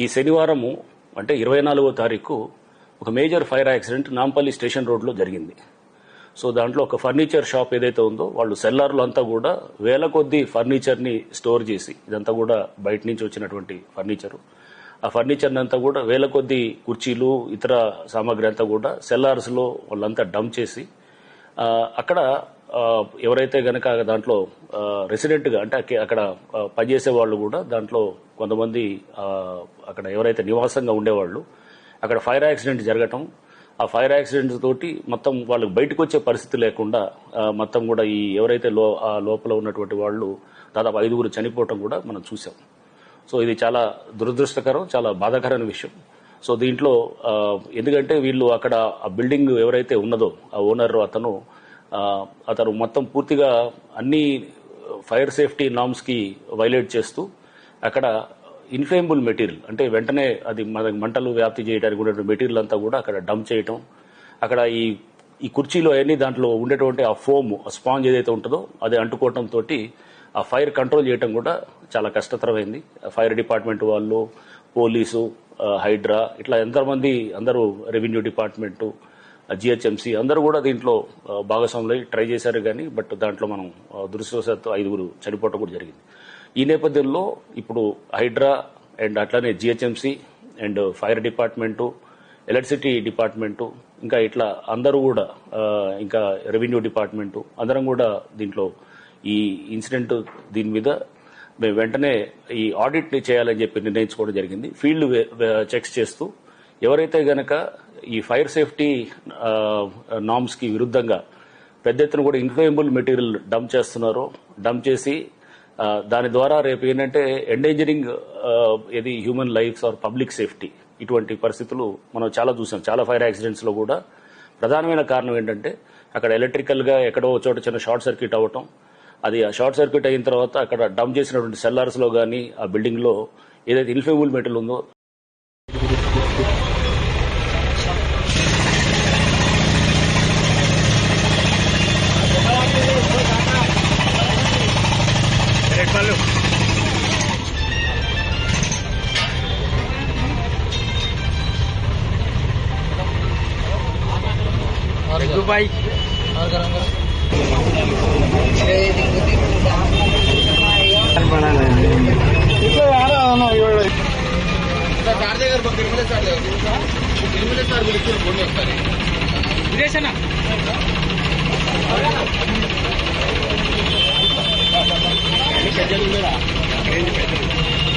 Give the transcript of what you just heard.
ఈ శనివారము అంటే 24వ తారీఖు ఒక major fire accident Nampally station రోడ్లో జరిగింది. సో దాంట్లో ఒక ఫర్నిచర్ షాప్ ఏదైతే ఉందో వాళ్ళు సెల్లార్లో అంతా కూడా వేల కొద్దీ ఫర్నిచర్ని స్టోర్ చేసి, ఇదంతా కూడా బయట నుంచి వచ్చినటువంటి ఫర్నిచరు, ఆ ఫర్నిచర్ని అంతా కూడా వేల కొద్దీ కుర్చీలు ఇతర సామాగ్రి అంతా కూడా సెల్లార్స్లో వాళ్ళంతా డంప్ చేసి అక్కడ ఎవరైతే గనక దాంట్లో రెసిడెంట్గా అంటే అక్కడ పనిచేసే వాళ్ళు కూడా దాంట్లో కొంతమంది అక్కడ ఎవరైతే నివాసంగా ఉండేవాళ్ళు అక్కడ ఫైర్ యాక్సిడెంట్ జరగటం, ఆ ఫైర్ యాక్సిడెంట్ తోటి మొత్తం వాళ్ళకి బయటకు వచ్చే పరిస్థితి లేకుండా మొత్తం కూడా ఈ ఎవరైతే లోపల ఉన్నటువంటి వాళ్ళు దాదాపు 5గురు చనిపోవటం కూడా మనం చూసాం. సో ఇది చాలా దురదృష్టకరం, చాలా బాధాకరమైన విషయం. సో దీంట్లో ఎందుకంటే వీళ్ళు అక్కడ ఆ బిల్డింగ్ ఎవరైతే ఉన్నదో ఆ ఓనర్ అతను మొత్తం పూర్తిగా అన్ని ఫైర్ సేఫ్టీ నార్మ్స్ కి వైలేట్ చేస్తూ అక్కడ ఇన్ఫ్లేమబుల్ మెటీరియల్ అంటే వెంటనే అది మనకి మంటలు వ్యాప్తి చేయడానికి ఉన్న మెటీరియల్ అంతా కూడా అక్కడ డంప్ చేయటం, అక్కడ ఈ కుర్చీలో అన్ని దాంట్లో ఉండేటువంటి ఆ ఫోమ్ స్పాంజ్ ఏదైతే ఉంటుందో అది అంటుకోవటం తోటి ఆ ఫైర్ కంట్రోల్ చేయడం కూడా చాలా కష్టతరమైంది. ఫైర్ డిపార్ట్మెంట్ వాళ్ళు, పోలీసు, హైడ్రా ఇట్లా ఎంతమంది అందరూ, రెవెన్యూ డిపార్ట్మెంటు, జిహెచ్ఎంసీ అందరూ కూడా దీంట్లో భాగస్వాములై ట్రై చేశారు కానీ బట్ దాంట్లో మనం దురదృష్టవశాత్తు 5గురు చనిపోవటం కూడా జరిగింది. ఈ నేపథ్యంలో ఇప్పుడు హైడ్రా అండ్ అట్లానే GHMC and fire department, electricity department, ఇంకా ఇట్లా అందరూ కూడా ఇంకా రెవెన్యూ డిపార్ట్మెంటు అందరం కూడా దీంట్లో ఈ ఇన్సిడెంట్ దీని మీద మేము వెంటనే ఈ ఆడిట్ ని చేయాలని చెప్పి నిర్ణయించుకోవడం జరిగింది. ఫీల్డ్ చెక్స్ చేస్తూ ఎవరైతే గనక ఈ ఫైర్ సేఫ్టీ నార్మ్స్ కి విరుద్ధంగా పెద్ద ఎత్తున కూడా ఇన్ఫ్లేమబుల్ మెటీరియల్ డంప్ చేస్తున్నారో, డంప్ చేసి దాని ద్వారా రేపు ఏంటంటే ఎండేంజరింగ్ ఏది human lives or public safety, ఇటువంటి పరిస్థితులు మనం చాలా చూసాం. చాలా ఫైర్ యాక్సిడెంట్స్ లో కూడా ప్రధానమైన కారణం ఏంటంటే అక్కడ ఎలక్ట్రికల్ గా ఎక్కడో చోట చిన్న షార్ట్ సర్క్యూట్ అవ్వటం, అది ఆ షార్ట్ సర్క్యూట్ అయిన తర్వాత అక్కడ డంప్ చేసినటువంటి సెల్లార్స్ లో కానీ ఆ బిల్డింగ్ లో ఏదైతే ఇన్ఫ్లేమబుల్ మెటీరియల్ ఉందో भाई और करा